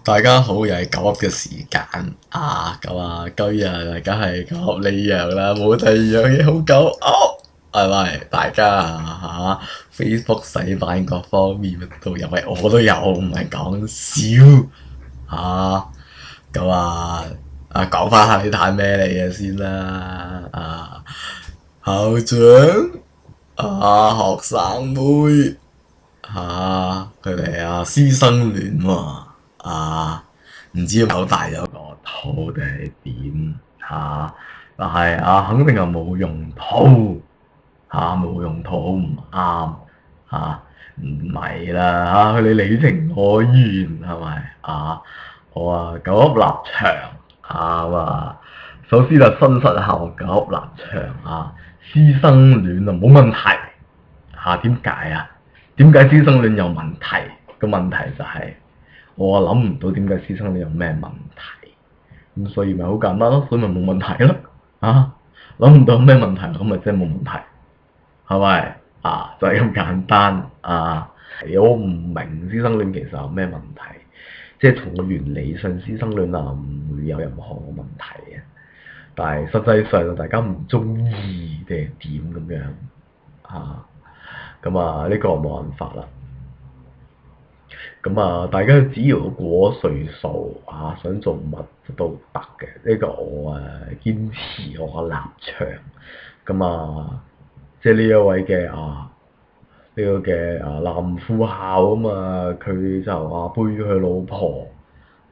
大家好，又係九噏嘅時間咁今日大家係九噏呢樣啦，冇第二樣嘢好九噏，係咪？大家Facebook 洗版各方面都有，喂我都有，唔係講笑講翻下你睇咩嚟嘅先啦校長學生妹佢哋師生戀喎唔知係咪好大咗個肚定係點但係肯定係冇用途冇用途好唔啱唔係啦佢哋你情我願係咪我九噏立場首先就新實校九噏立場師生戀冇問題點解點解師生戀有問題？個問題就係我諗唔到點解師生戀有咩問題，咁所以咪好簡單咯，所以咪冇問題咯諗唔到咩問題，咁咪即係冇問題，係咪就係咁簡單我唔明師生戀其實有咩問題，即係從個原理上師生戀唔會有任何嘅問題嘅，但係實際上大家唔中意定係點咁樣呢個冇辦法啦。大家只要過歲數想做乜都得嘅，呢個我堅持我嘅立場。即係呢一位嘅呢個嘅男副校佢就背咗佢老婆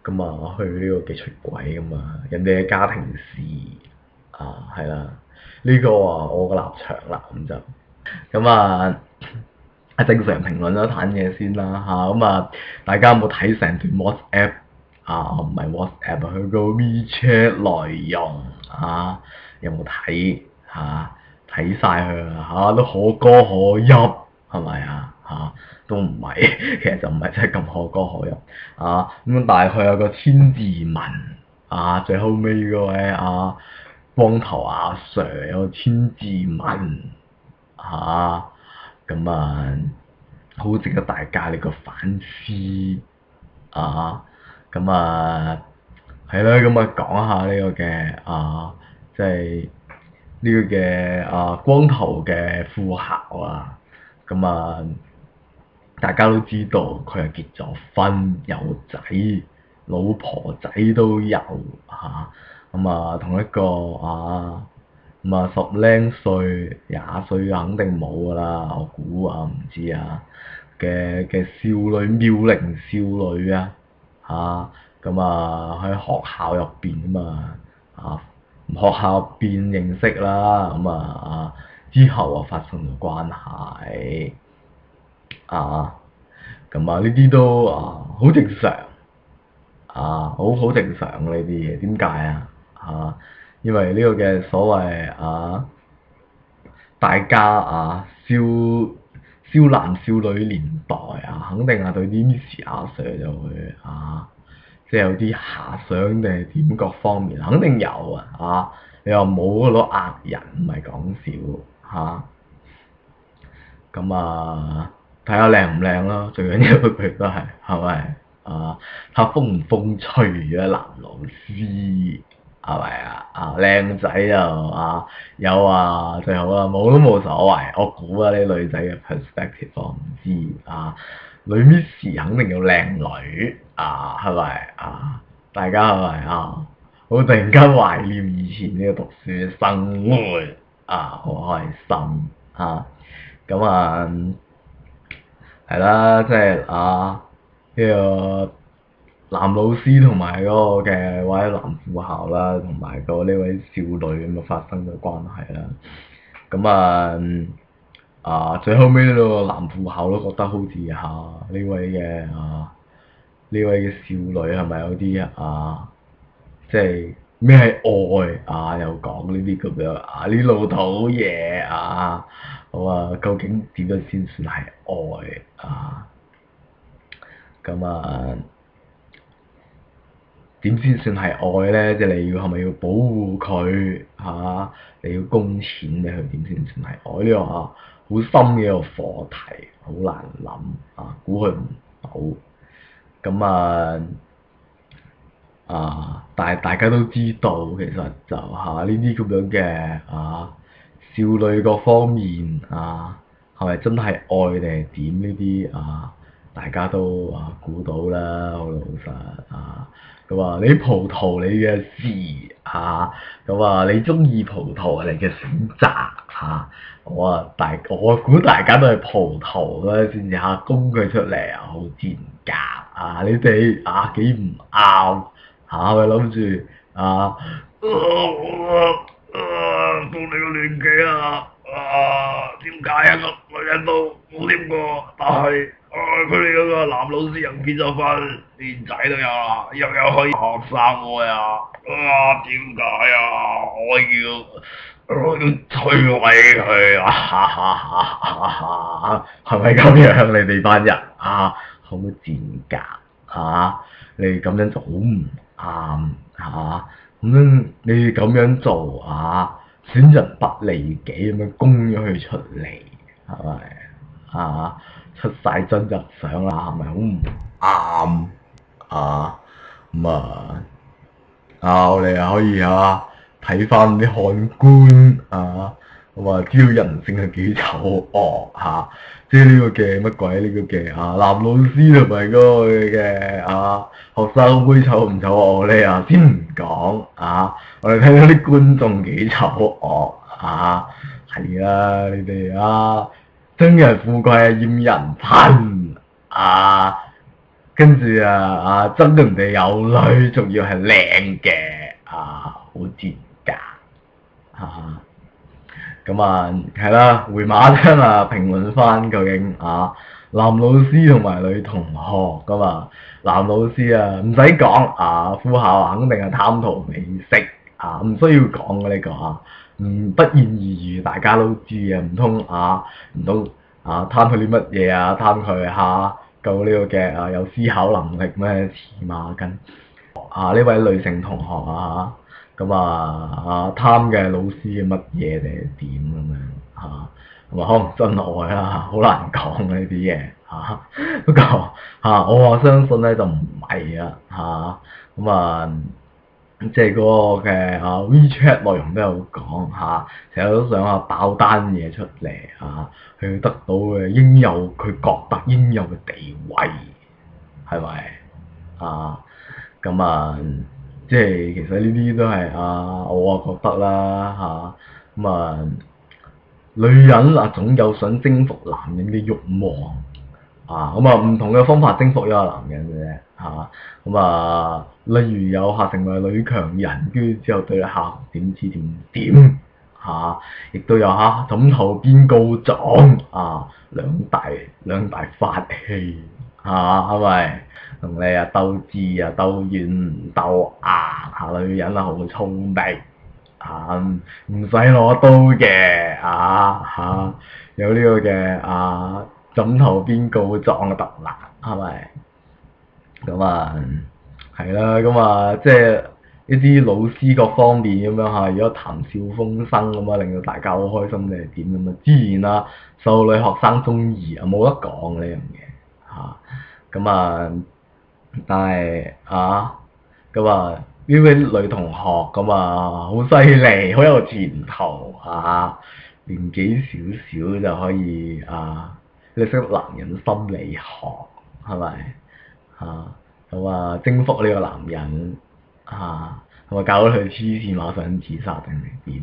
去呢個嘅出軌人哋嘅家庭事係啦，呢個我嘅立場啦，正常評論咗攤嘢先啦大家有冇睇成段 WhatsApp 唔係 WhatsApp 佢個 WeChat 內容有冇睇睇晒佢都可歌可泣係咪都唔係，其實就唔係真係咁可歌可泣咁大概有個千字文最後尾嗰位光頭阿 Sir 有個千字文好值得大家呢個反思係啦，講下呢個嘅即係呢個嘅光頭嘅副校大家都知道佢係結咗婚有仔，老婆仔都有同一個十零歲20歲肯定冇㗎啦，我估唔知嘅少女妙齡少女喺學校入邊學校入邊認識啦之後發生咗關係呢啲都好正常好正常呢啲嘢，點解因為呢個嘅所謂大家少男少女年代肯定對啲 Miss 阿 Sir 就會即係有啲遐想定係點各方面肯定有你話冇攞呃人唔係講笑睇下靚唔靚咯，最緊要佢都係咪睇下風唔風趣男老師係咪靚仔就有最好啦，冇都冇所謂。我估啲女仔嘅 perspective 我唔知女 Miss 肯定要靚女係咪大家係咪我突然間懷念以前呢個讀書嘅生活好開心係啦，即係呢個男老師同埋嗰個嘅位男副校啦，同埋個呢位少女發生咗關係啦。最後尾呢個男副校都覺得好似呢位嘅少女係咪有啲即係咩係愛又講呢啲咁樣呢老土嘢好究竟點樣先算係愛點先算係愛咧？即係你係咪要保護佢你要供錢俾佢，點先算係愛呢個好深嘅一個課題，好難諗估佢唔到但係大家都知道，其實就呢啲咁樣嘅少女各方面係咪真係愛定係點呢啲大家都估到啦，好老實咁你葡萄你嘅事咁你中意葡萄係你嘅選擇我估大家都係葡萄啦，先至供佢出嚟好賤格你哋幾唔啱咪諗住到你個年紀點解個女人都冇掂過，但係佢哋嗰個男老師又結咗婚，連仔都有啦，又可以學生愛點解我要摧毀佢係咪咁樣？你哋班人好賤格你咁樣做好唔啱咁樣你咁樣做損人不利己咁樣供咗佢出嚟，係咪出晒真入相啦，係咪好唔啱我哋可以睇翻啲漢官知道人性係幾醜惡即係呢個嘅乜鬼呢個嘅男老師同埋嗰個嘅學生妹醜唔醜惡呢先唔講我哋睇到啲觀眾幾醜惡係啦，你哋憎人富貴厭人貧跟住憎人哋有女，仲要係靚嘅好賤格咁係啦，回馬槍評論翻究竟男老師同埋女同學男老師唔使講副校肯定係貪圖美色唔需要講嘅呢個不言而喻，大家都知唔通貪佢啲乜嘢貪佢夠呢個嘅有思考能力咩？黐孖筋呢位女性同學貪嘅老師嘅乜嘢定係點咁樣可能真愛好難講呢啲嘢不過我相信咧就唔係即係嗰個嘅WeChat 內容都有講成日都想爆單嘢出嚟去得到嘅佢覺得應有嘅地位係咪即係其實呢啲都係我覺得啦女人總有想征服男人嘅慾望唔同嘅方法征服一個男人嘅啫例如有成為女強人，跟住之後對點指點亦都有枕頭邊告狀兩大法器係咪？同你鬥智鬥軟鬥硬女人好聰明唔使攞刀嘅有呢個嘅枕頭邊告狀嘅特難係咪？係啦，即係一啲老師各方面咁樣如果談笑風生令到大家好開心定係點自然受女學生中意冇得講呢樣嘢但係呢位女同學好犀利，好有前途年紀少少就可以你識男人心理學係咪征服呢個男人搞到佢黐線馬上自殺定係點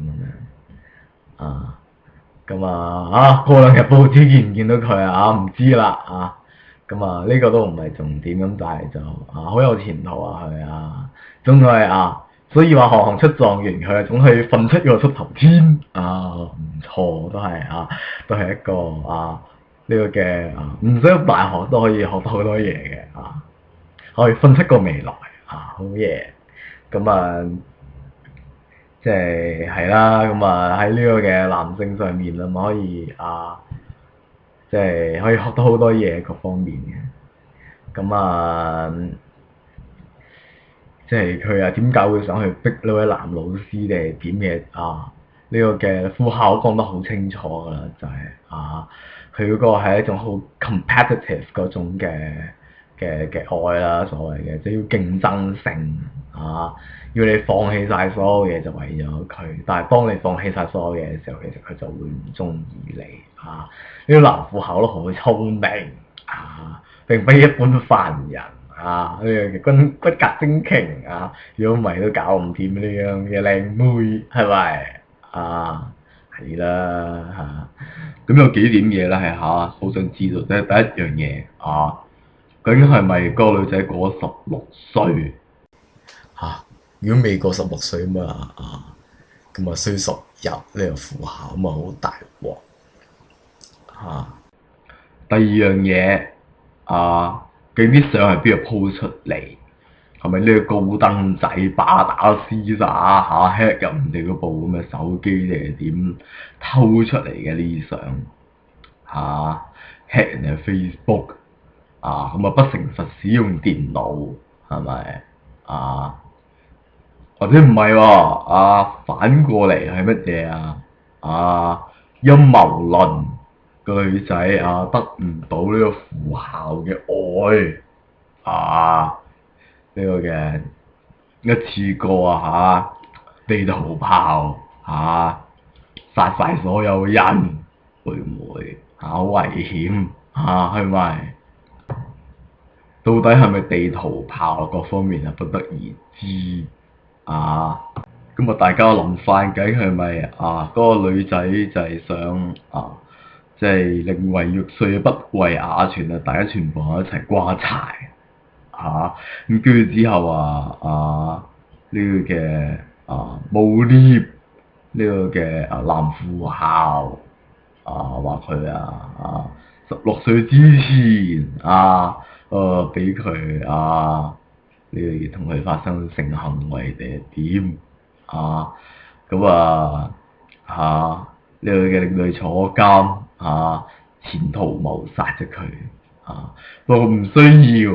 過兩日報紙見唔見到佢唔知啦呢個都唔係重點但係就好有前途佢總係所以話行行出狀元，佢總係訓出個出頭天唔錯，都係一個呢個嘅唔使入大學都可以學到好多嘢嘅可以訓出個未來好嘢即係啦喺呢個嘅男性上面可以即係可以學到好多嘢各方面嘅即係佢點解會想去逼呢位男老師定係點嘅呢個嘅副校講得好清楚㗎啦，就係佢嗰個係一種好 competitive 嗰種嘅愛啦，所謂嘅即係要競爭性啊，要你放棄晒所有嘢就為咗佢，但係當你放棄晒所有嘢嘅時候，其實佢就會唔中意你啊！呢個男富豪都好聰明啊，並非一般凡人啊！呢個骨骼精奇啊，如果唔係都搞唔掂呢樣嘅靚妹，係咪啊？係啦嚇，咁有幾點嘢咧係嚇，好想知道，即係第一樣嘢啊，究竟係咪嗰個女仔過咗16歲？嚇，如果未過16歲咁咁啊衰10日呢個富豪咁啊好大鑊嚇。第二樣嘢究竟啲相係邊度 po 出嚟？係咪呢個高登仔巴打絲打hack 入人哋嗰部咁嘅手機定係點偷出嚟嘅呢啲相hack 人哋 Facebook 咁啊不誠實使用電腦係咪或者唔係喎反過嚟係乜嘢陰謀論個女仔得唔到呢個富豪嘅愛呢個嘅一次過地圖炮殺晒所有人，會唔會好危險係咪？到底係咪地圖炮各方面不得而知咁大家諗翻究竟係咪嗰個女仔就係想即係寧為玉碎不為瓦全大家全部一齊瓜柴咁跟住之後呢個嘅誣衊呢個嘅男富豪話佢16歲之前俾佢呢個同佢發生性行為定係點咁呢個嘅令佢坐監前途謀殺咗佢不過唔需要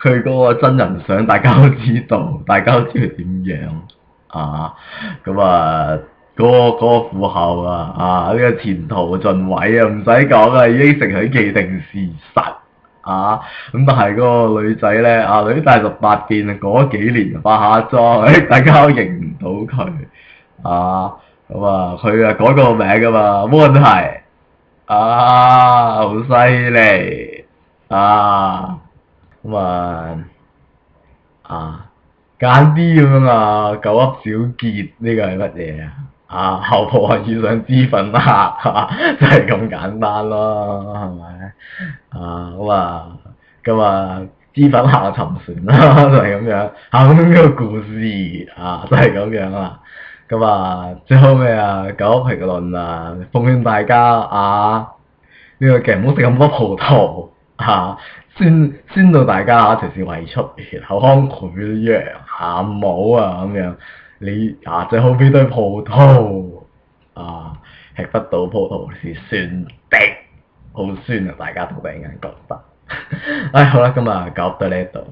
佢嗰個真人相大家都知道，大家都知佢點樣嗰個富豪呢個前途盡毀唔使講已經成為既定事實咁但係嗰個女仔咧女大18變過咗幾年化下妝，大家都認唔到佢佢改個名噶嘛，冇問題好犀利揀啲咁樣狗噏小傑呢個係乜嘢姣婆遇上脂粉客就係咁簡單咯，係咪脂粉客沉船啦，就係咁樣咁呢個故事就係咁樣啦。最後咩狗噏評論奉勸大家呢個劇唔好食咁多葡萄酸到大家隨時胃出血、口腔潰瘍唔好咁樣。你最好俾堆葡萄吃不到葡萄是酸的，好酸大家都突然間覺得好啦，今日狗噏到呢度。